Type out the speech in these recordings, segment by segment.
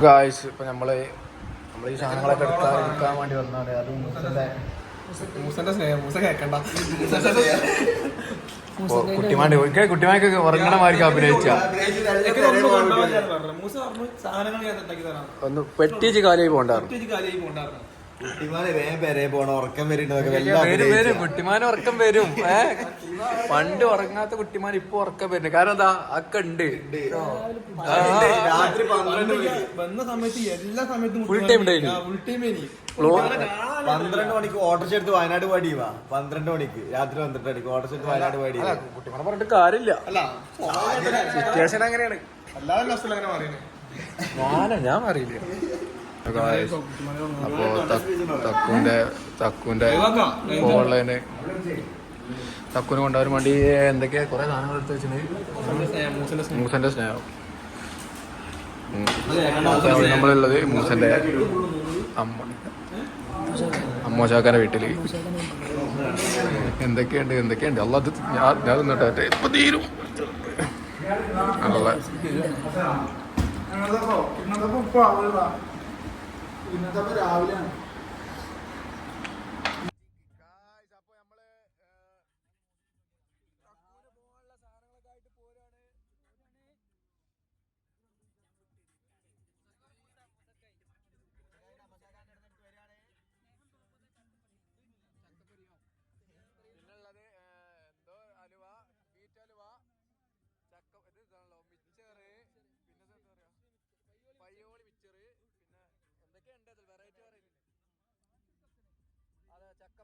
Guys ഇപ്പൊ നമ്മള് ഈ സാധനങ്ങളൊക്കെ എടുക്കാൻ വേണ്ടി വന്നാണ്. അത് കുട്ടിമാക്കൊക്കെ ഉറങ്ങണമാർക്ക് അഭിനയിച്ച ഒന്ന് പെട്ടിച്ച് കാലിയായി പോണ്ടായിരുന്നു. കുട്ടിമാൻ ഉറക്കം വരും. പണ്ട് ഉറങ്ങാത്ത കുട്ടിമാൻ ഇപ്പൊ ഉറക്കം വരുന്നു. കാരണം എന്താ ഒക്കെ ഉണ്ട്. രാത്രി 12 സമയത്ത് എല്ലാ സമയത്തും ഫുൾ ടൈം 12 മണിക്ക് ഓട്ടോറിക്ഷ എടുത്ത് വയനാട് പാടിയുവാ. 12 മണിക്ക് രാത്രി 12 മണിക്ക് ഓട്ടോറിക്ഷ എടുത്ത് വയനാട് പാടി. കുട്ടിമാനെ പറഞ്ഞിട്ട് കാര്യമില്ല. സിറ്റുവേഷൻ അങ്ങനെയാണ്. ഞാൻ അറിയില്ല. അപ്പോ തക്കുന്റെ ഓൺലൈന് തക്കുന് കൊണ്ടുവരാൻ വേണ്ടി എന്തൊക്കെയാ കുറെ സാധനങ്ങൾ എടുത്ത് വെച്ചിട്ടുണ്ട്. മൂസന്റെ സ്നേഹം നമ്മളുള്ളത് മൂസന്റെ അമ്മോശാക്കാന്റെ വീട്ടില് എന്തൊക്കെയുണ്ട് അല്ലാതെ ഞാൻ നിന്നിട്ടെ ഇപ്പൊ തീരും. ഇന്നത്തെ രാവിലെയാണ്.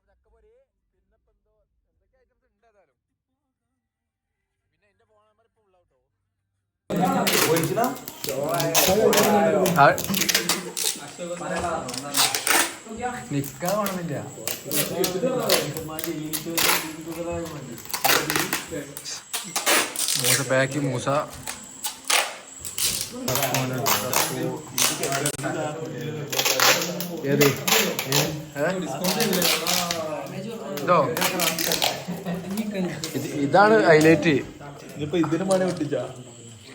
ചക്കപ്പൊരി പിന്നെ ഇപ്പൊ എന്തൊക്കെ ഐറ്റംസ് ഉണ്ട്. ഏതായാലും പിന്നെ എന്റെ ഫോൺ നമ്പർ ഇപ്പൊ ഉള്ളാട്ടോ. നിക്കാൻ വേണമെന്നില്ല. മൂസ പാക്കി മൂസ ഏത് ഇതോ ഇതാണ് ഹൈലൈറ്റ്. ഇനിയിപ്പോ ഇതിന് മണി ഒട്ടിച്ചാ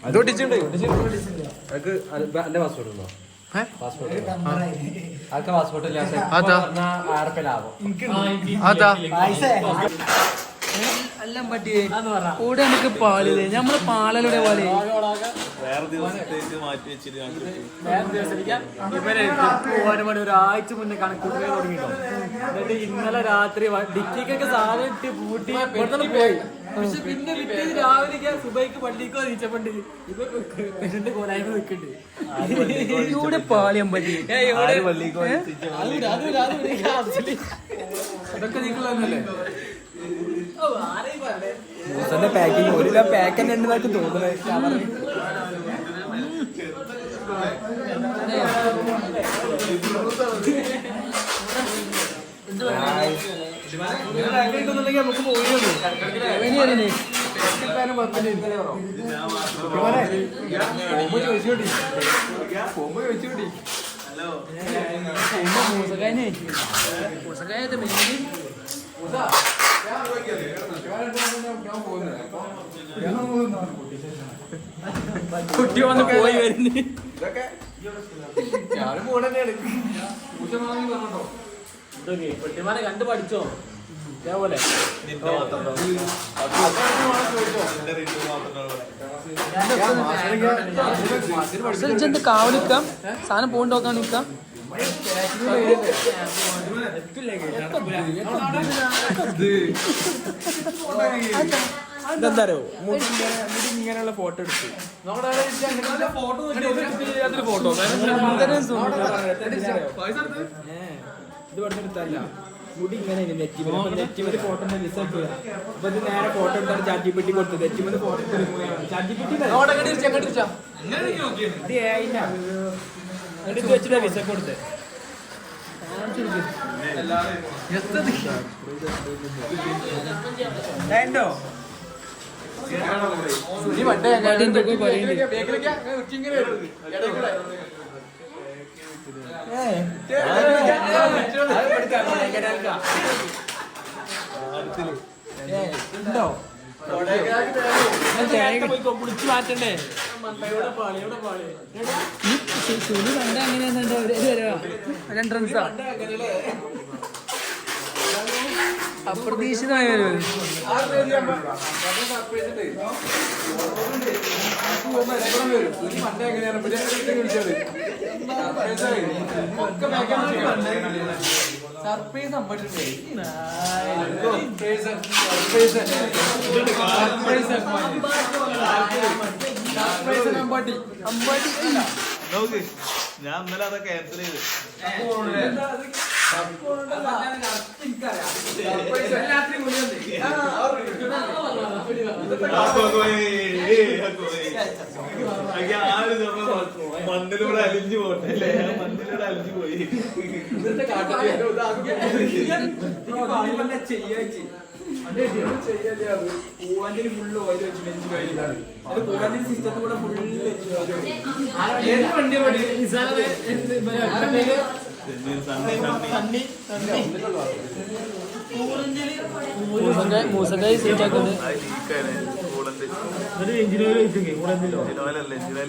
അത് ഒട്ടിച്ചിട്ടുണ്ട്. എല്ലാം പറ്റിയേ കൂടെ നമുക്ക് പാലില്ലേ നമ്മള് പാലലൂടെ പോലെ ഒരാഴ്ച മുന്നേ കണക്കൂട്ടുക തുടങ്ങിട്ടോ. എന്നിട്ട് ഇന്നലെ രാത്രി ഡിക്കിക്കൊക്കെ സാധനം ഇട്ട് പൂട്ടി പെട്ടെന്ന് പോയി. പക്ഷെ പിന്നെ പിറ്റേന്ന് രാവിലെ സുബൈക്ക് പള്ളിക്കോ നീച്ചപ്പണ്ട് ഇപ്പൊ പെണ്ണിന്റെ കോലായ്മ നിൽക്കുന്നുണ്ട്. ഇവിടെ പാളിയാൻ പറ്റി അതൊക്കെ നിങ്ങളല്ലേ പാക്കിങ് ഒരു പാക്ക് തന്നെ ഉണ്ടെന്നൊക്കെ തോന്നുന്നത്. നമുക്ക് പോയിരുന്നു കുട്ടി വന്ന് പോയി വരുന്നു. കുട്ടിമാനെ കണ്ടു പഠിച്ചോ ഇതേപോലെ. കാവലിക്കാം സാധനം പോണ്ട് നോക്കാൻ നിക്കാം. ഇതെന്താരോ മുടി ഇങ്ങനെയുള്ള ഫോട്ടോ എടുത്തു ഇത് പറഞ്ഞെടുത്തല്ല. മുടി ഇങ്ങനെ നെറ്റിമതി ഫോട്ടോ റിസൾട്ട് അപ്പൊ ഇത് നേരെ ഫോട്ടോ എടുത്താണ് ചാറ്റിപ്പെട്ടി കൊടുത്തത്. നെറ്റിമതി ഫോട്ടോ എടുത്ത് വെച്ചിട്ടാ വിസ കൊടുത്തത്. ണ്ടോ വിളിച്ചു മാറ്റണ്ടേ. സുനി കണ്ട എങ്ങനെയാന്നുണ്ട് രണ്ട് റൺസാ അപ്രതീക്ഷിതമായ സർപ്രൈസ് അമ്പാട്ടി ഞാൻ ഇന്നലെ അത് ക്യാൻസൽ ചെയ്ത് മണ്ണിലൂടെ അലിഞ്ഞു പോട്ടല്ലേ മണ്ണിലൂടെ അലിഞ്ഞു പോയി മൂസക്കായി സീറ്റാക്കുന്നത്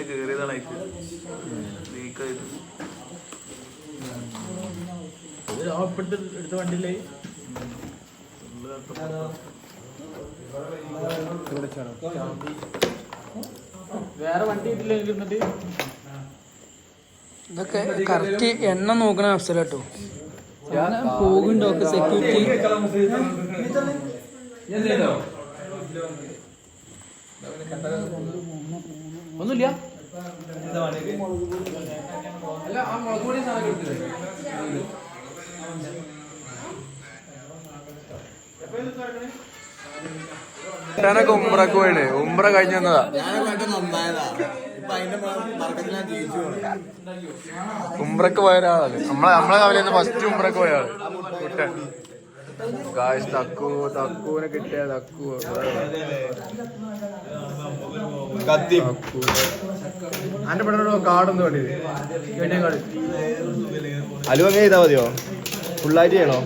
കേറിയതാണ് എടുത്ത വണ്ടിയില്ലേ വേറെ വണ്ടി കിട്ടില്ല. ഇതൊക്കെ കറക്റ്റ് എണ്ണ നോക്കണ അവസരം കേട്ടോ. പോകുന്നുണ്ടോ ഒക്കെ സെക്യൂരിറ്റി ഒന്നുമില്ല. ഉംറക്ക് പോയില്ലേ? ഉംറ കഴിഞ്ഞ ഉംറക്ക് പോയ ഒരാളാണ് നമ്മളെ കവല ഫസ്റ്റ് ഉംറക്ക് പോയ ആള് കുട്ടൻ. ഗായ്സ് തക്കുവിനെ കിട്ടിയ തക്കു അന്റെ പെണ്ണോ കാടൊന്നും വേണ്ടി കാട് അലു അങ്ങനെ ചെയ്താ മതിയോ? ഫുള്ളായിട്ട് ചെയ്യണോ?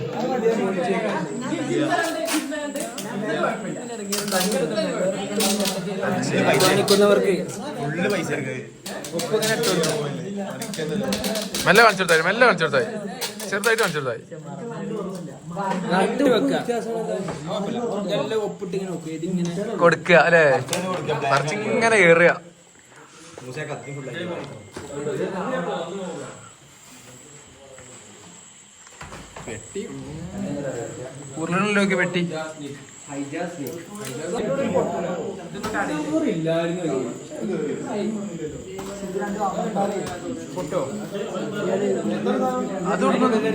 മെല്ലെ കാണിച്ചെടുത്തായി ചെറുതായിട്ട് കാണിച്ചെടുത്തായി. കൊടുക്കുക അല്ലേ? ഇങ്ങനെ ഏറുക. പെട്ടി ഉരുളിലേക്ക് പെട്ടി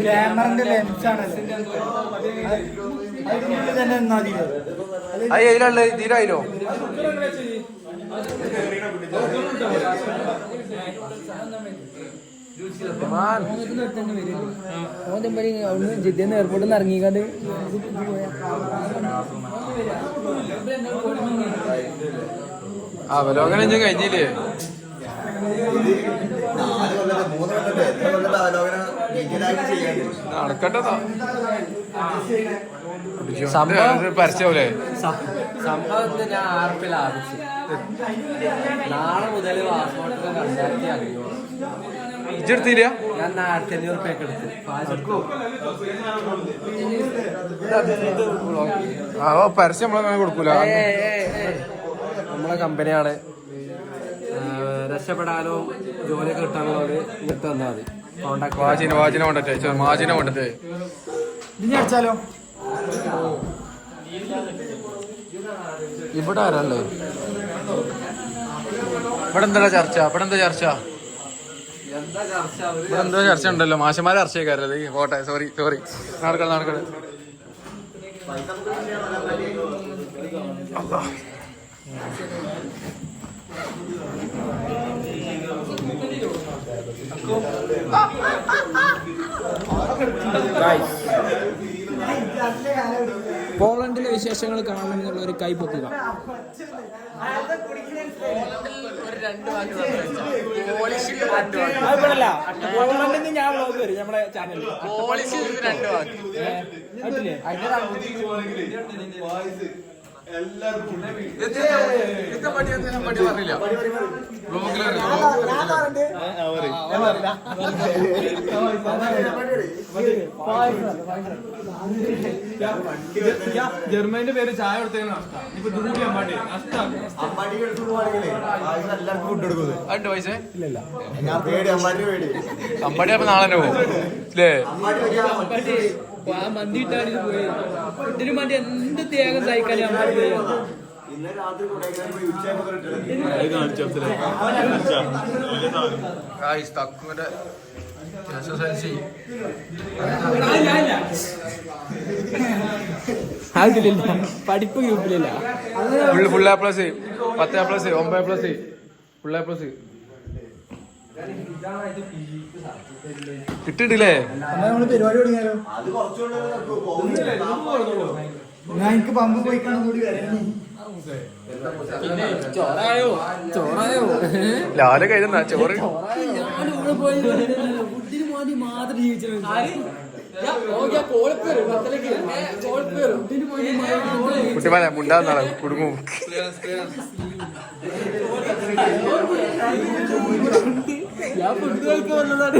ക്യാമറന്റെ ലെൻസാണ് അതിലുള്ള തീരായില്ലോ. അവിടുന്ന് ജിദ്ദന്ന് എയർപോർട്ടിൽ നിന്ന് ഇറങ്ങിക്കാണ്ട് അവലോകനം ഞാൻ കഴിഞ്ഞില്ലേ? നടക്കട്ടെ പരസ്യാവൂലേ? സംഭവം ഞാൻ ആർപ്പിൽ ആരംഭിച്ചു. നാളെ മുതൽ പാസ്പോർട്ടിന് 2500. ഇജെടുത്തില്ല? ഞാൻ 1500 റുപ്യൊക്കെ എടുത്തു. പരസ്യം നമ്മളങ്ങനെ കൊടുക്കൂല. നമ്മളെ കമ്പനിയാണ്. രക്ഷപ്പെടാനോ ജോലിയൊക്കെ കിട്ടാനുള്ളവര് ഇങ്ങോട്ട് വന്നാൽ മതി. വാജിനെ കൊണ്ടേ ഇനി അടിച്ചാലോ? ഇവിടെ ആരല്ലേ? ഇവിടെ എന്താ ചർച്ച? എന്താ ചർച്ച ഉണ്ടല്ലോ? മാഷന്മാരെ ചർച്ച ചെയ്യക്കാരല്ലേ? പോട്ടെ, സോറി നടക്കട്ടെ. പോളണ്ടിലെ വിശേഷങ്ങൾ കാണണമെന്നുള്ള ഒരു കൈ പൊക്കുക. പോളണ്ടിൽ ഞാൻ വ്ലോഗ് വരും നമ്മളെ ചാനലിൽ. പറഞ്ഞില്ല ജർമ്മനിന്റെ പേര് ചായ കൊടുത്തേക്ക് നഷ്ടം. ഇപ്പൊ ദൂരി അമ്പാടി നഷ്ടം. അതുണ്ട് പൈസ ഞാൻ പേടി അമ്മാടി പേടി അമ്പാടി അപ്പൊ നാളെ തന്നെ പോകും അല്ലേ? മന്തി ഇട്ടാണ് ഇത് പോയി. ഇതിന് വേണ്ടി എന്ത് ത്യാഗം സഹിക്കാനും അമ്പാടി പോയി. ഇന്ന് രാത്രി കൊടൈക്കനാൽ ഉച്ചയാകുമ്പോൾ തക്കുവിന്റെ SSLC പഠിപ്പ് ഗ്രൂപ്പിലല്ല full A+, 10 A+, 9 A+, full A+. കിട്ടിട്ടില്ലേ? നമ്മള് പരിപാടി തുടങ്ങിയാലോ? അത് കുറച്ചുകൊണ്ട് ഞാൻ എനിക്ക് പമ്പ് പോയി കാണാൻ കൂടി വരാം. ചോറായോ ചോറായോ ലാല് കഴിഞ്ഞ ചോറ് ഞാനിവിടെ പോയി ഫുഡിന് വേണ്ടി മാത്രം ജീവിച്ചത്. കുട്ടിമാനെ മുണ്ടാന്നാണ് കുടുങ്ങും. ഞാൻ ഫുഡ് കഴിക്കാൻ വന്നതാണ്.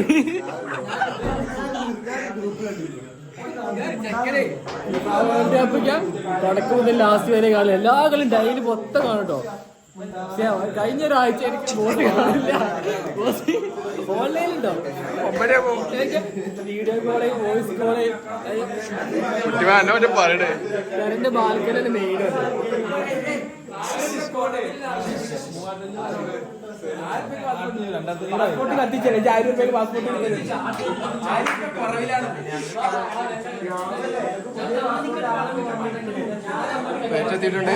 തുടക്കം മുതൽ ലാസ്റ്റ് വരെ കാണും. എല്ലാ കളിയും ഡെയിലി മൊത്തം കാണും കേട്ടോ. പക്ഷെ കഴിഞ്ഞ ഒരാഴ്ച എനിക്ക് ബോസ് കാണില്ല. ഓൺലൈനിലുണ്ടോ? വീഡിയോ കോള്, വോയിസ് കോള്, പറയണേ എന്റെ ബാൽക്കണി മെയിൻ പാസ്പോർട്ട് കത്തിച്ചല്ലേ? 1000 രൂപയ്ക്ക് പാസ്പോർട്ട് എത്തിയിട്ടുണ്ട്.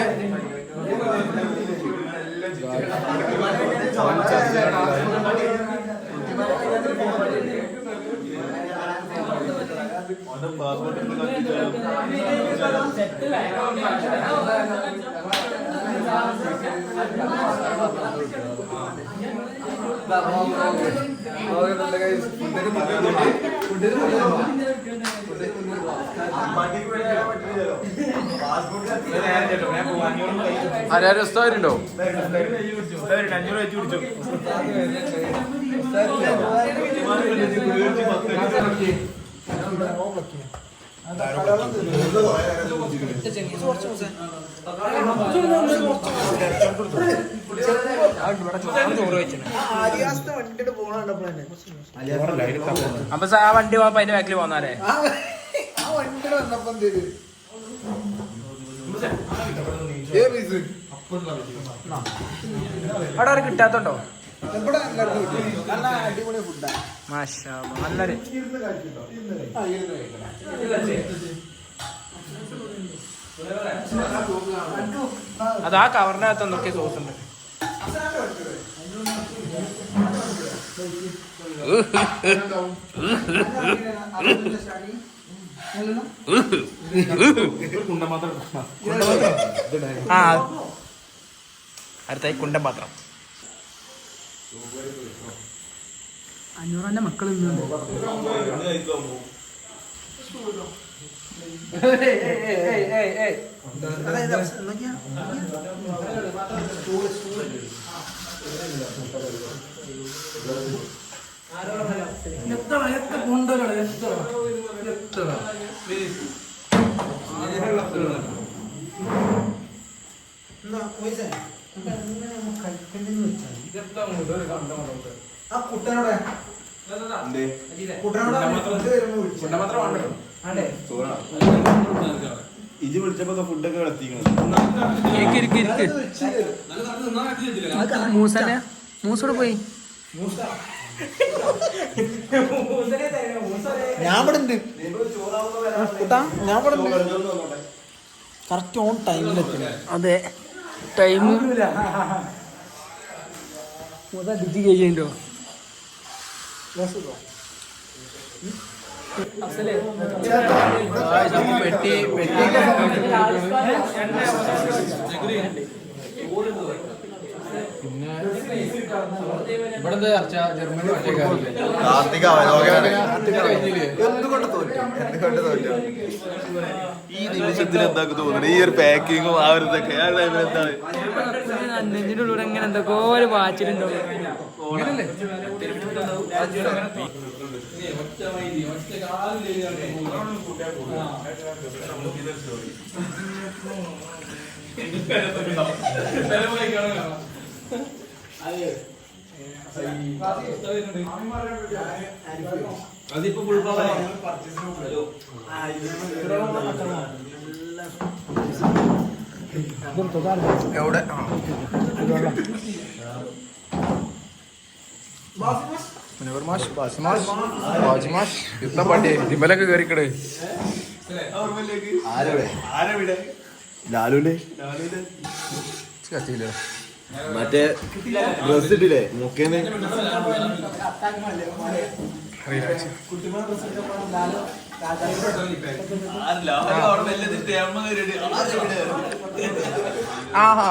ആരും രസമായിട്ടുണ്ടോ? അപ്പൊ ആ വണ്ടി പോയപ്പോ അതിന്റെ ബാക്കിൽ പോന്നാലേ അവിടെ ഒരു കിട്ടാത്തോണ്ടോ? മാഷാ നല്ലൊരു അത് ആ കവറിന്റെ അകത്ത് എന്തൊക്കെ സോസ് ഉണ്ട്. ആ അടുത്തായി കുണ്ടൻ പാത്രം. 500 മക്കൾ ഇജ് വിളിച്ചപ്പോ ഫുഡൊക്കെ മൂസോട് പോയി. ഞാൻ ഇവിടെ ഉണ്ട് കൂട്ടാ, ഞാൻ ഇവിടെ ഉണ്ട്. കറക്റ്റ് ഓൺ ടൈമിലെത്തി. അതെ ടൈം ഡിജി കഴിയുണ്ടോ? പെട്ടി പിന്നെ ഇവിടെ എന്താ ചർച്ച ജർമ്മനി കാർത്തിക അവലോകനാണ്. കഴിഞ്ഞില്ലേ എന്തുകൊണ്ട് തോറ്റു ഈ നിമിഷത്തിൽ എന്താ തോന്നുന്നത്? ഈ ഒരു പാക്കിങ്ങും ആ ഒരു ഇതൊക്കെ എന്താണ് നെഞ്ചിന്റെ ഉള്ളിൽ ഇങ്ങനെ എന്തൊക്കെ ഒരു വാച്ചിലുണ്ടോ. അതിപ്പോ ഫുൾ എവിടെ ഇത്ത പണ്ടി ജിമ്മലൊക്കെ കേറിക്കടേ ലാലുലെ കത്തിയില്ല മറ്റേ ഡ്രസ് ഇട്ടില്ലേ മുക്കേന്ന്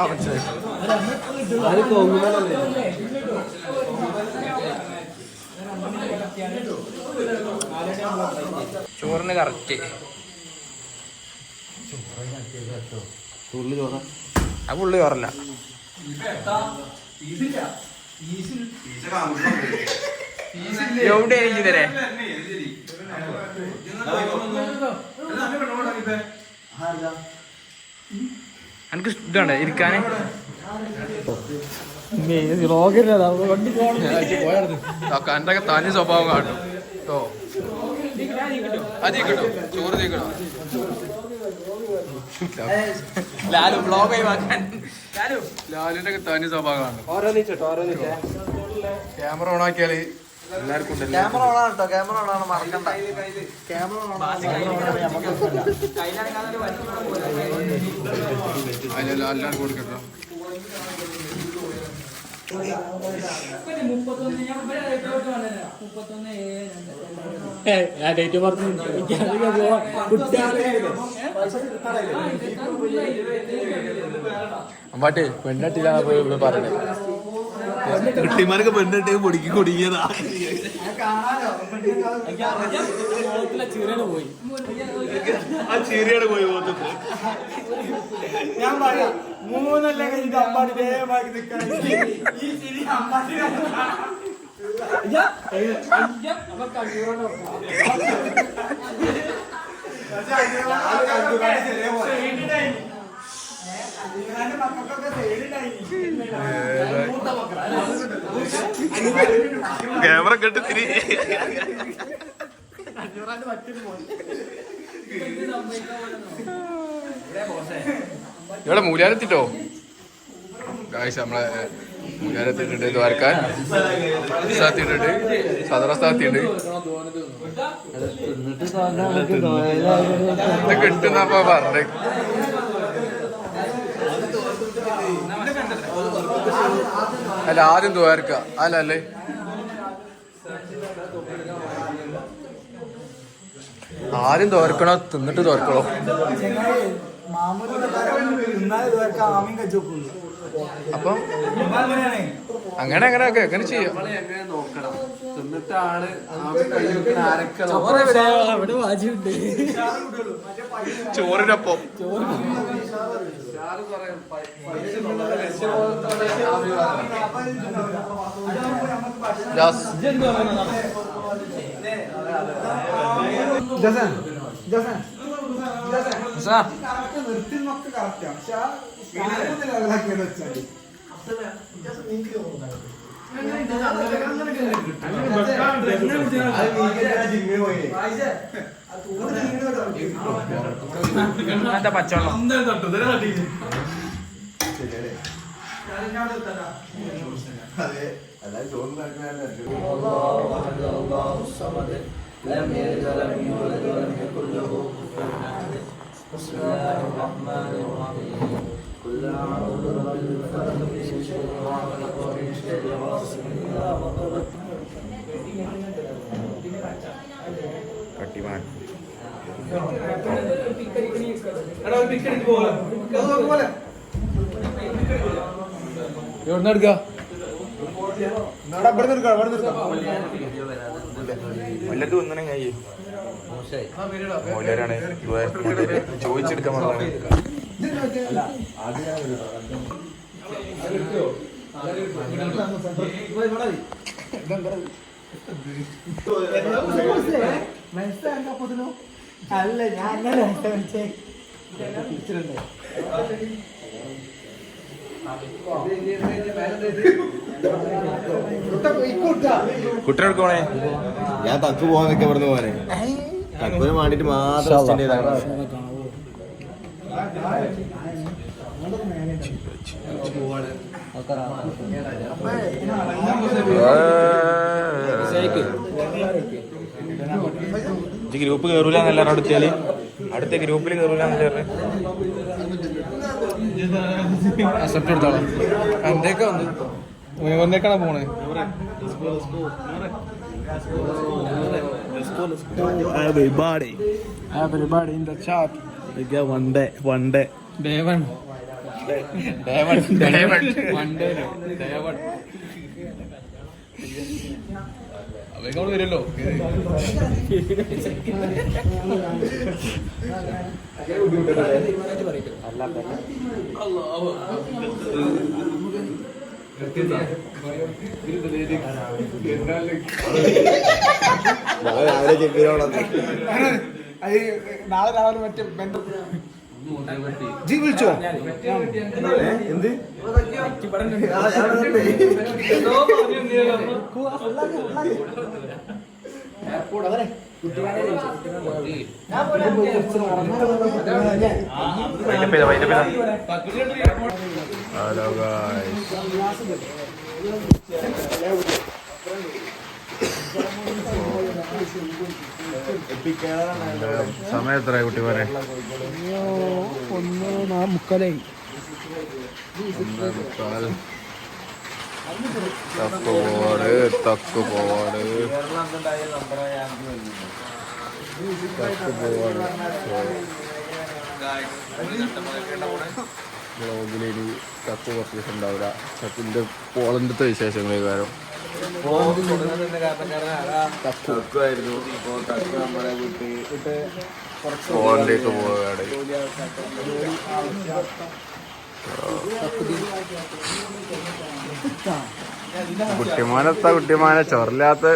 മനസ്സിലായി ചോറിന് കറക്റ്റ് ആ പുള്ളി ചോറല്ല എവിടെ ഇതരെ എനിക്ക് ഇതാണ് ഇരിക്കാന് എന്റെ തനി സ്വഭാവം കാട്ടും കേട്ടോ അത് കിട്ടും ചോറ് തീക്കണം ലാലു ബ്ലോഗ് ഒഴിവാക്കാൻ ലാലുവിന്റെ തനി സ്വഭാവമാണ് ക്യാമറ ഓൺ ആക്കിയാല് എല്ലാവർക്കും ക്യാമറ ഓണാണ് കേട്ടോ, ക്യാമറ ഓണാണ്, മറക്കണ്ട. ക്യാമറ എല്ലാവർക്കും കൊടുക്കട്ടോ. ഡേറ്റ് പറഞ്ഞു അമ്പാട്ടെ പെണ്ണട്ടില്ല പറയണേ കുട്ടിമാർക്ക് പെണ്ണിട്ട് പൊടിക്ക് കുടുങ്ങിയതാ. ചീരയാണ് പോയി ആ ചീരയാണ് പോയി പോകുന്നത്. ഞാൻ പറയാം, 3 കഴിഞ്ഞിട്ട് അമ്പാടി വേഗമാക്കി നിൽക്കണം. ഈ ചിരി അമ്പാടി ക്യാമറ കെട്ടി തിരി ഇവിടെ മൂലാരെത്തിട്ടോ കാഴ്ച നമ്മളെ മൂലാരെത്തിട്ടുണ്ട് ദ്വാരക്കാൻ സ്ഥാത്തിട്ടുണ്ട് സദറസ്ഥാത്തിണ്ട് ഇത് കിട്ടുന്നപ്പോ പറഞ്ഞേ അല്ല ആദ്യം ദ്വാരക്ക അല്ലേ ആദ്യം തോർക്കണോ തിന്നിട്ട് തോർക്കണോ അപ്പം അങ്ങനെ അങ്ങനെയൊക്കെ എങ്ങനെ ചെയ്യാം ചോറിനൊപ്പം എന്താ പച്ചവെള്ളം അതെ അല്ലാതെ ചോറിനാക്കാൻ لم يلد ولم يولد ولم يكن له كفوا احد بسم الله الرحمن الرحيم قل اعوذ برب الفلق من شر ما خلق ومن شر غاسق اذا وقب കട്ടിമാൻ പോലെ എവിടുന്ന് എടുക്ക വല്ലതും ഒന്നിനും കഴിയും മോലാരാണ് ചോദിച്ചെടുക്കാൻ പറഞ്ഞത്. അല്ല ഞാൻ കുട്ടികൾക്ക് പോണേ ഞാൻ തക്ക് പോകാൻ നിൽക്കാൻ പറഞ്ഞു പോനെ തക്കുവിന് വേണ്ടിട്ട് മാത്രം extend ചെയ്തതാണ്. ഗ്രൂപ്പ് കയറൂല എന്നല്ലാരും അടുത്താല് അടുത്ത ഗ്രൂപ്പിൽ കയറൂല എന്നല്ലേ അക്സെപ്റ്റ് എടുത്തോളാം. എന്റെയൊക്കെ വന്ന് മുനവറിനേക്കാണ് പോണേ. Everybody in the chat. One day. Day one. അവരോട് വരുമല്ലോ. രാവിലെ ചെമ്പിനോടെ നാളെ രാവിലെ മറ്റേ ബന്ധം ജി വിളിച്ചോ എന്ത് ഹലോ ഗായ്സ്, സമയം എത്രയായി കുട്ടി പോരെ? 1:45. തക്ക് പോവാട് ബ്ലോഗിലൊരു തക്ക് കുറച്ച് ദിവസം ഉണ്ടാവില്ല. തക്കിന്റെ പോളണ്ടിത്തെ വിശേഷങ്ങൾ കാരണം തക്കുമായിരുന്നു. ഇപ്പൊ തക്ക് നമ്മളെ വിട്ട് പോളണ്ടിലേക്ക് പോവുകയാണ്. കുട്ടിമാനെ ചൊറില്ലാത്ത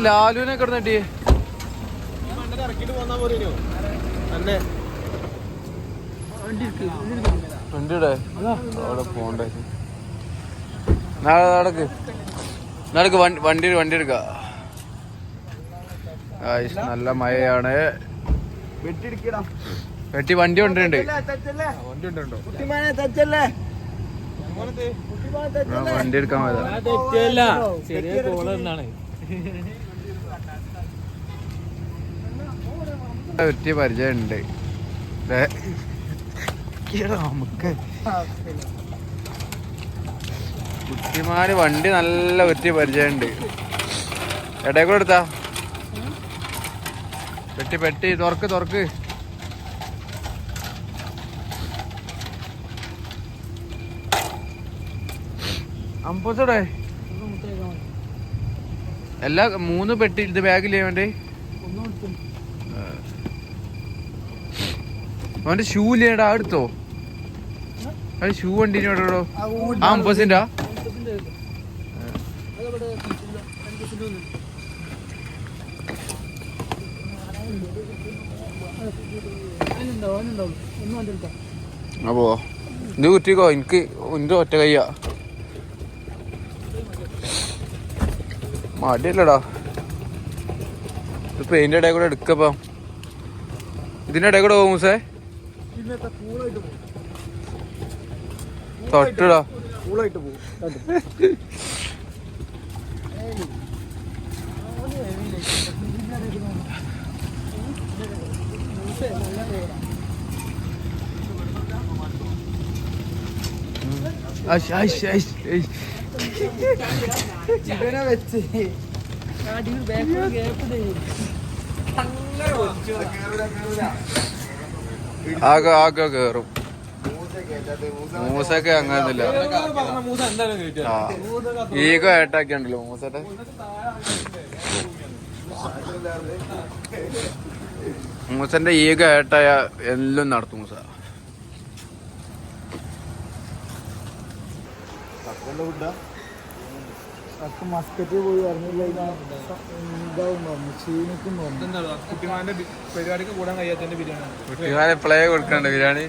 ലാലുവിനെ കിടന്നിട്ടേ ഫ്രണ്ടിടെ അവിടെ പോണ്ടേ. നടക്ക് നടക്ക് വണ്ടി എടുക്ക. നല്ല മഴയാണ്. വെട്ടി വണ്ടി കൊണ്ടുണ്ട്. വണ്ടി എടുക്കാൻ പോയതാ. വെട്ടി പരിചയമുണ്ട് നമുക്ക്. കുട്ടിമാര് വണ്ടി നല്ല വെട്ടി പരിചയമുണ്ട്. എടേ കൂടെ എടുത്താ പെട്ടി തുറക്ക്. അമ്പൂസടെ എല്ലാ 3 പെട്ടി ഇത് ബാഗില്ലേ വേണ്ടേ? അവന്റെ ഷൂ ഇല്ലേടാ, എടുത്തോ. അത് ഷൂ വണ്ടിനോടോ ആ 50 അപ്പോ ഇത് കുറ്റിക്കോ. എനിക്ക് എന്റെ ഒറ്റ കയ്യാ മടിയല്ലടാ. ഇപ്പൊ ഇതിന്റെ ഇടയിൽ കൂടെ എടുക്കപ്പം ഇതിന്റെ ഇടയിൽ കൂടെ പോകും. തൊട്ടിടാ കൂളായിട്ട് പോകും. ഇവനെ വെച്ച് ആകെ ആകെ കേറും. മൂസൊക്കെ അങ്ങനൊന്നുമില്ല. ഈഗോ ഏട്ടാക്കിയുണ്ടല്ലോ മൂസയുടെ. മൂസന്റെ ഈഗോ ഏട്ടായ എല്ലാം നടത്തും മൂസ. മസ്കറ്റ് പോയി പറഞ്ഞില്ല ഇതാവും പറഞ്ഞു ക്ഷീണിക്കും പറഞ്ഞു. കുട്ടിമാന്റെ പരിപാടിക്ക് കൂടാൻ കഴിയാത്തതിന്റെ ബിരിയാണി കുട്ടിമാരെ പ്ലേ കൊടുക്കണ്ട ബിരിയാണി.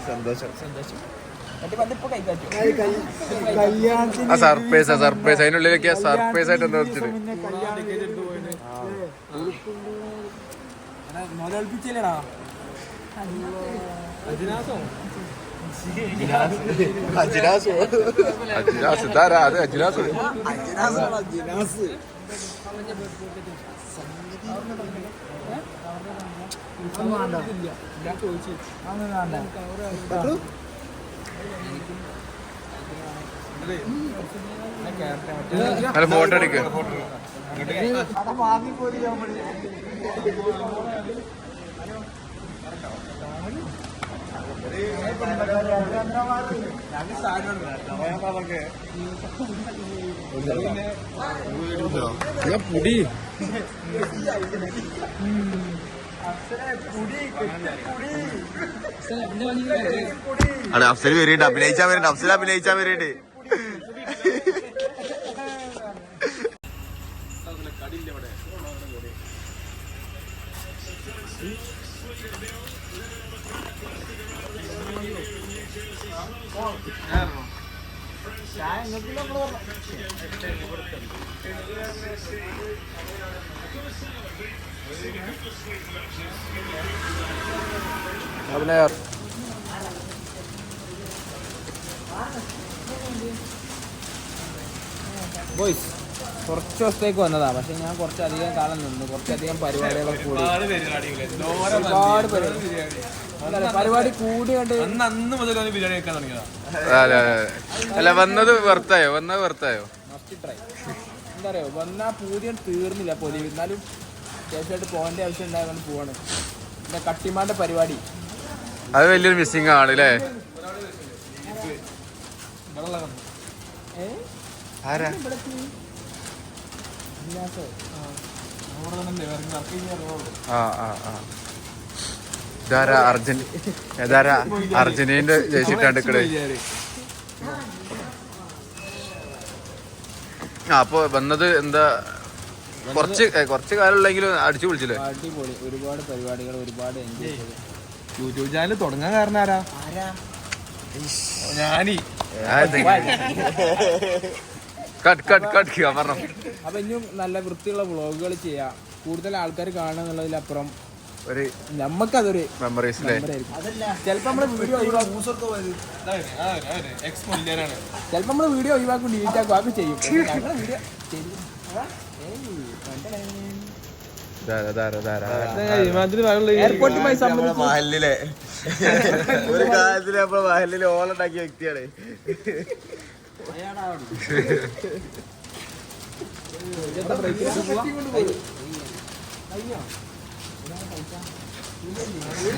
സന്തോഷം. കല്യാണത്തിന് ആ സർപ്രൈസ് അതിനുള്ളിലേക്ക് സർപ്രൈസ് ആയിട്ട് എന്താ വെച്ചിട്ട് മുതൽപ്പിച്ചില്ലടാ അജിനാസ് ഇതാരാ? അത് അജിനാസ്. ഫോട്ടോ എടുക്ക. പുടി അഫ്സൽ വരേണ്ട അഭിനയിച്ചാൻ വരേണ്ട. അഫ്സൽ അഭിനയിച്ചാൻ വരേണ്ടേ. അഭിനയർ ബോയ്സ് കുറച്ച് ദിവസത്തേക്ക് വന്നതാ. പക്ഷെ ഞാൻ കുറച്ചധികം കാലം നിന്ന് കുറച്ചധികം പരിപാടികളൊക്കെ കൂടി ഒരുപാട് പരിപാടി കൂടി കണ്ട് അന്ന് മുതൽ ബിരിയാണി വെക്കാൻ തുടങ്ങിയതാ. അല്ല വന്നത് വെറുത്തായോ? Must try. എന്താ പറയുക വന്നാ പൂതിയും തീർന്നില്ല പൊലി. എന്നാലും അത്യാവശ്യമായിട്ട് പോകേണ്ട ആവശ്യം ഉണ്ടായതുകൊണ്ട് പോവാണ്. പിന്നെ കട്ടിമാന്റെ പരിപാടി അത് വലിയൊരു മിസ്സിംഗ് ആണ് അല്ലേ? ആരാ? ഇതാരാ? അർജന്റീനന്റെ ജയിച്ചിട്ടാണ്ട് ഇക്കടെ. അപ്പൊ വന്നത് എന്താ കുറച്ച് കാലം ഉള്ളെങ്കിലും അടിച്ചു വിളിച്ചില്ലേ? അടിപൊളി. ഒരുപാട് പരിപാടികൾ ഒരുപാട് എൻജോയ് ചെയ്തു. യൂട്യൂബ് ചാനൽ തുടങ്ങാൻ കാരണം ആരാ? ഞാനീ പറഞ്ഞു. അപ്പൊ ഇനിയും നല്ല വൃത്തിയുള്ള വ്ളോഗുകൾ ചെയ്യാം. കൂടുതൽ ആൾക്കാർ കാണുക എന്നുള്ളതിലപ്പുറം ഒരു നമ്മക്കതൊരു മെമ്മറീസ്. ചിലപ്പോ നമ്മള് വീഡിയോ ഒഴിവാക്കും ഡിലീറ്റ് ആക്കും അതൊക്കെ ചെയ്യും. ഞങ്ങള് വീഡിയോ എയർപോർട്ടുമായി സംബന്ധിച്ച് മഹലിലെ ഒരു കാര്യത്തില് നമ്മളെ മഹലില് ഓളുണ്ടാക്കിയ വ്യക്തിയാണ്.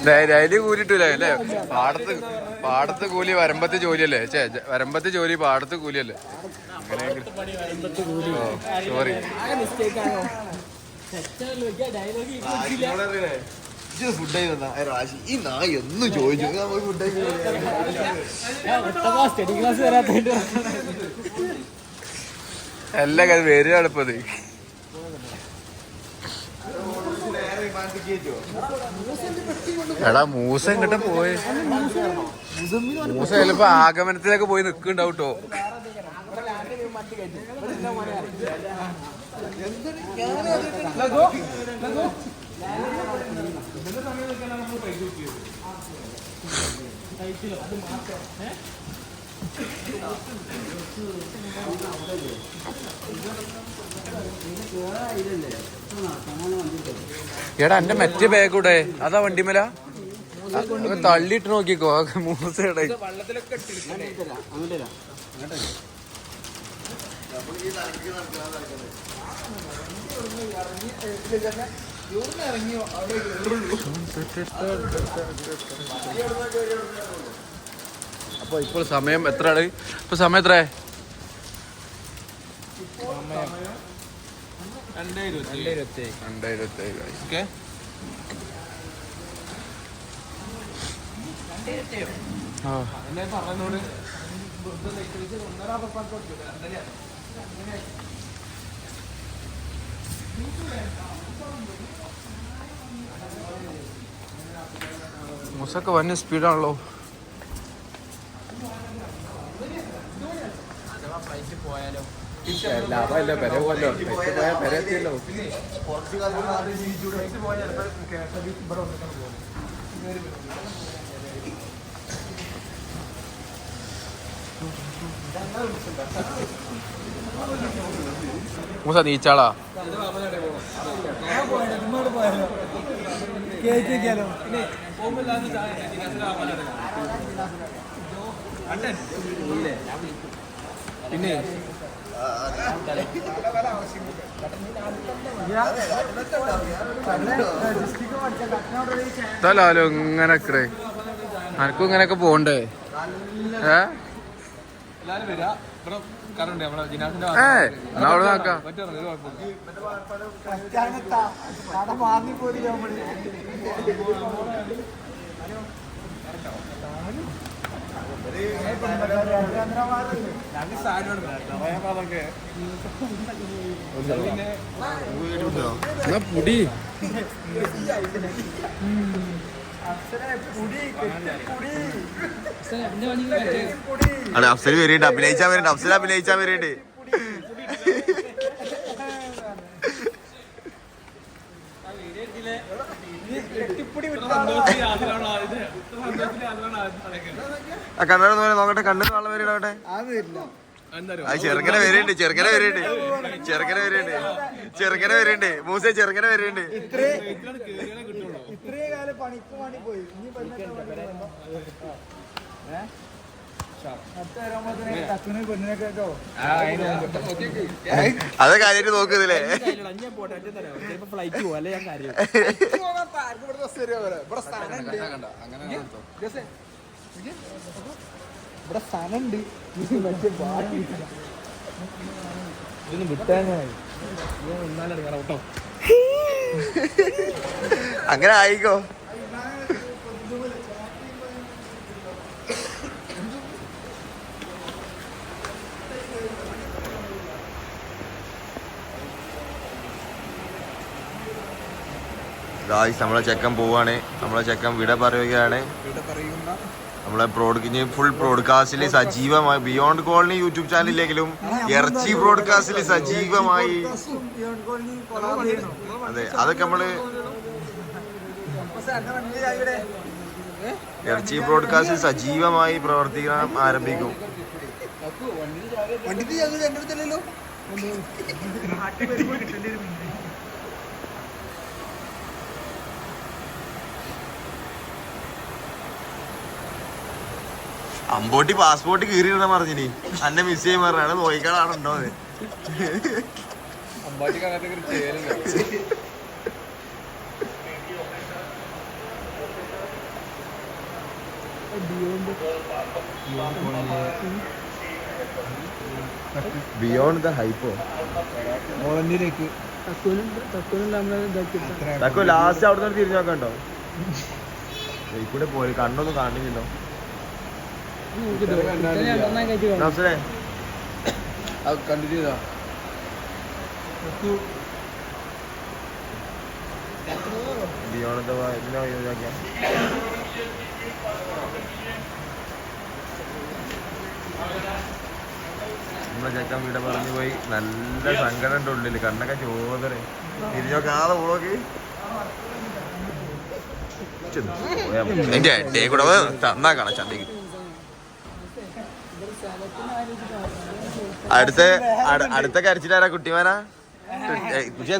ഡെയിലി കൂലിട്ടൂല അല്ലേ? പാടത്ത് കൂലി വരമ്പത്ത് ജോലിയല്ലേ? വരമ്പത്ത് ജോലി പാടത്ത് കൂലിയല്ലേ? സോറി. ഫുഡ് ഈ നായ എന്ന് ചോദിച്ചു ഫുഡ് എല്ലാ കാര്യം വരിക എളുപ്പത്. എടാ മൂസ ഇങ്ങോട്ട് പോയി. മൂസ ചിലപ്പോ ആഗമനത്തിലൊക്കെ പോയി നിക്കുന്നുണ്ടാവും കേട്ടോ. എടാ എന്റെ മറ്റേ ബാഗ് കൂടെ അതാ വണ്ടിമേല തള്ളിയിട്ട് നോക്കിക്കോ മൂസയുടെ അപ്പൊ ഇപ്പോൾ സമയം എത്രയാണ്? ഇപ്പൊ സമയം എത്ര? 2:27. മുസൊക്കെ വന്ന സ്പീഡാണല്ലോ. ലാഭമല്ല പെര പോലോ പെര എത്തിയല്ലോ. മൂസ നീച്ചാളാ പിന്നെ സ്ഥലോ ഇങ്ങനൊക്കെ അനക്കും ഇങ്ങനൊക്കെ പോണ്ടേ? അവിടെ നോക്കാം. പുടി അതെ അഫ്സൽ വരേണ്ട അഭിനയിച്ചാ വരേണ്ട അഫ്സൽ അഭിനയിച്ചാ വരേണ്ടേ. കണ്ണട നോക്കട്ടെ കണ്ണിന് വെള്ളം വരേണ്ടവട്ടെ. അത് ചെറുക്കനെ വരേണ്ട് ചെറുക്കനെ വരേണ്ട് മൂസ ചെറുക്കനെ വരേണ്ട്. അത് കാര്യമായിട്ട് നോക്കുന്നില്ലേ? ഇവിടെ സ്ഥലമുണ്ട്. അങ്ങനെ ആയിക്കോ. നമ്മളെ ചെക്കൻ പോവാണ്. നമ്മളെ ചെക്കൻ വിട പറയുകയാണ്. നമ്മളെ ഫുൾ ബ്രോഡ്കാസ്റ്റിൽ സജീവമായി ബിയോണ്ട് കോളനി യൂട്യൂബ് ചാനലിലെങ്കിലും ഇറച്ചി ബ്രോഡ്കാസ്റ്റിൽ സജീവമായി. അതെ അതൊക്കെ നമ്മള് ഇറച്ചി ബ്രോഡ്കാസ്റ്റിൽ സജീവമായി പ്രവർത്തിക്കാൻ ആരംഭിക്കും. അമ്പോട്ടി പാസ്പോർട്ട് കീറിയിടണം പറഞ്ഞിനി അന്നെ മിസ് ചെയ്യാൻ പറഞ്ഞാണ് നോയിക്കാണുണ്ടോ അത്. ബിയോണ്ട് ദ ഹൈപ്പോ ലാസ്റ്റ് അവിടെ നിന്ന് തിരിഞ്ഞു നോക്കണ്ടോ? കൂടെ പോയി കണ്ണൊന്നും കാണുന്നില്ലോ. കണ്ടിന്യൂ ബിയോണ്ട് നമ്മളെ ചെക്കൻ വീട് പറഞ്ഞു പോയി. നല്ല സങ്കടം ഉണ്ട് ഉള്ളില്. കണ്ണൊക്കെ ചോദന തിരിഞ്ഞോക്കാതെ പോകി. എന്റെ ഡേ കൂടെ തന്നാ കാണാം ചന്തയ്ക്ക്. അടുത്ത കരച്ചിലാരാ? കുട്ടിമാനാ?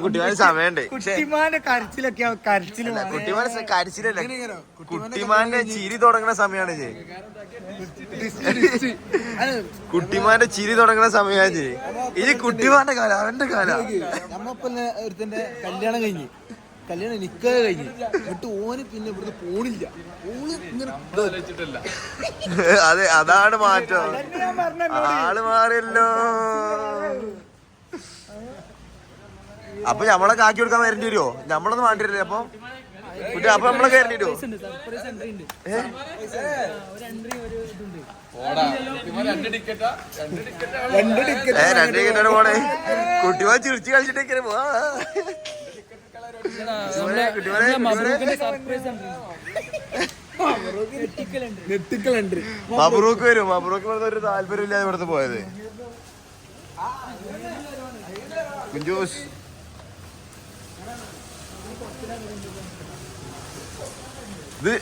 കുട്ടിമാന് സമയമുണ്ട്. കുട്ടിമാന്റെ കരച്ചിലൊക്കെ കുട്ടിമാന് കരച്ചിലല്ല, കുട്ടിമാന്റെ ചിരി തുടങ്ങുന്ന സമയമാണ് ജെ. കുട്ടിമാന്റെ ചിരി തുടങ്ങുന്ന സമയമാണ് ജെ. ഇത് കുട്ടിമാന്റെ കാലം, അവന്റെ കാലം. നമ്മളിപ്പോ ഒരുത്തന്റെ കല്യാണം നിക്കാതെ കഴിഞ്ഞ് എന്നിട്ട് ഓന് പിന്നെ ഇവിടുന്ന് പോണില്ല. ഓള് ഇങ്ങനെ അതെ, അതാണ് മാറ്റം. ആള് മാറിയല്ലോ. അപ്പൊ നമ്മളെ കാക്കി കൊടുക്കാൻ വരേണ്ടി വരുമോ? നമ്മളൊന്നും വേണ്ടി വരില്ലേ അപ്പൊ? കുട്ടി അപ്പൊ നമ്മളെ കയറേണ്ടി വരുമോ? രണ്ട് ടിക്കറ്റാണ് പോണേ. കുട്ടിമാൻ ചിരിച്ച് കളിച്ചിട്ടേക്ക് പോവാ. മബ്രൂക്ക് വരും. മബ്രൂക്ക് പറഞ്ഞ ഒരു താല്പര്യമില്ലാതെ ഇവിടുന്ന് പോയത്. കുഞ്ചൂസ് ഇത്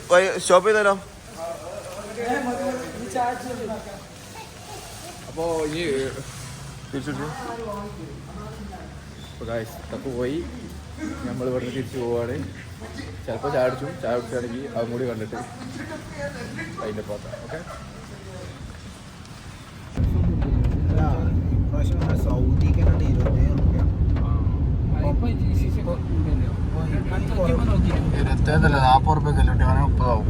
സ്റ്റോപ്പ് ചെയ്താലോ? അപ്പോ ഇനി തിരിച്ചു പോയി നമ്മൾ ഇവിടുന്ന് തിരിച്ചു പോവാണ്. ചിലപ്പോൾ ചായ കുടിച്ചാണെങ്കിൽ അതും കൂടി കണ്ടിട്ട് അതിൻ്റെ പോത്താം. ഓക്കെ, സൗദിക്ക് 27 40 റുപ്യക്കല്ലേ 30 ആവും.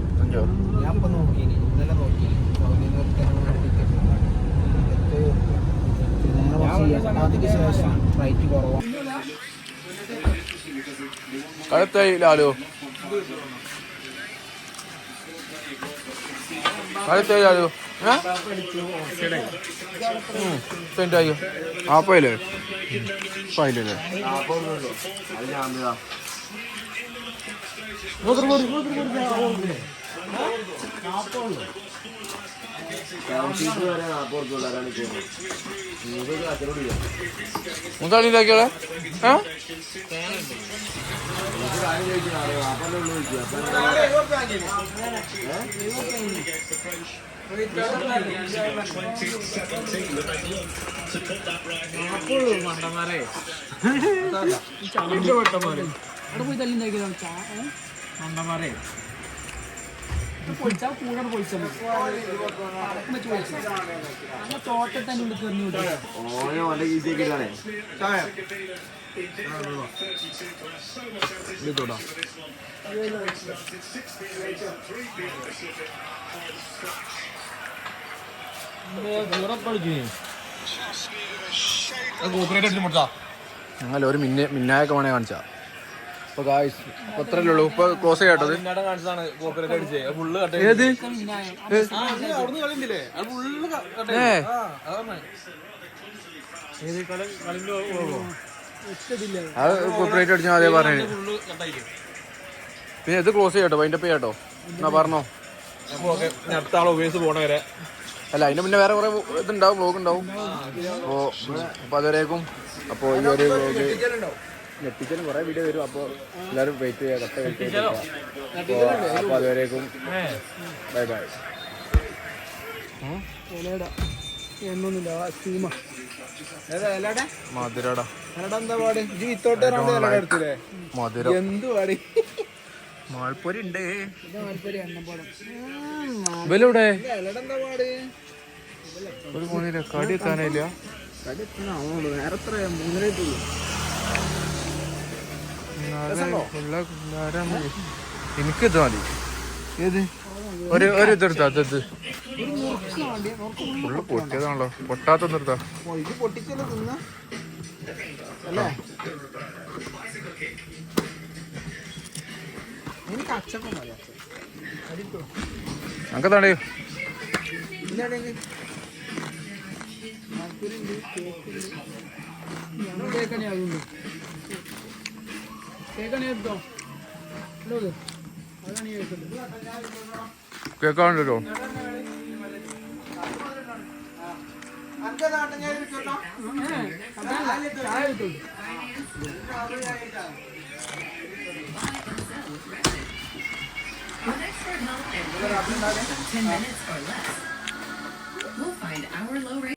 ഞാൻ ഇപ്പൊ നോക്കിയിനി, ഇന്നലെ നോക്കി ശേഷം റേറ്റ് കുറവാണ്. കഴുത്തായി ലാലു, സെൻറ്റായോ? ആപ്പയില്ലേ? ഫൈലല്ലേ? മുതാലിണ്ടാക്കിയോളെ മണ്ടന്മാരെ അവിടെ പോയി തല്ലിണ്ടാക്കിയതാണ് മണ്ടന്മാരെ. പൊളിച്ചാൽ കൂടെ പൊളിച്ചാൽ തോട്ടത്തിൽ തന്നെ ഉള്ളിൽ കയറി വിട്ടു. അങ്ങനെ ഒരു മിന്നായൊക്കെ വേണേ കാണിച്ചാ. ഇപ്പൊ ഗായ്സ് അത്രല്ലേ ഉള്ളൂ. ഇപ്പൊ ക്ലോസ് ചെയ്യട്ടത്. ഏത് അത് കോപ്പറേറ്റ് അടിച്ചാൽ അതേ പറഞ്ഞു. പിന്നെ ഇത് ക്ലോസ് ചെയ്യട്ടോ, അതിന്റെ ചെയ്യാട്ടോ എന്നാ പറഞ്ഞോ. അല്ല, അതിന്റെ മുന്നേ വേറെ കുറെ ഇതുണ്ടാവും, വ്ലോഗ് ഉണ്ടാവും. അപ്പൊ അതുവരേക്കും അപ്പൊ ഈ ഒരു വ്ലോഗ് ഞെട്ടിച്ചാലും കുറെ വീഡിയോ വരും. അപ്പൊ എല്ലാവരും വെയിറ്റ് ചെയ്യാം, കട്ട വെയിറ്റ് ചെയ്യാം. അപ്പൊ അതുവരേക്കും ബൈ ബൈ. മധുരടാ മധുരം മാൾപ്പൊരി ഉണ്ട്. ഇവലെവിടെ ഒരു മൂന്നില്ല കടി എത്താനില്ല. എനിക്കിത് മതി. ഏത് ഒരു ഇതെടുത്താ? അത് ഫുള്ള് പൊട്ടിയതാണല്ലോ. പൊട്ടാത്തൊന്നും എടുത്താ. നമുക്കെന്താണ് കേൾക്കാണ്ടല്ലോ. expert help and 10 minutes or less. We'll find our low rate.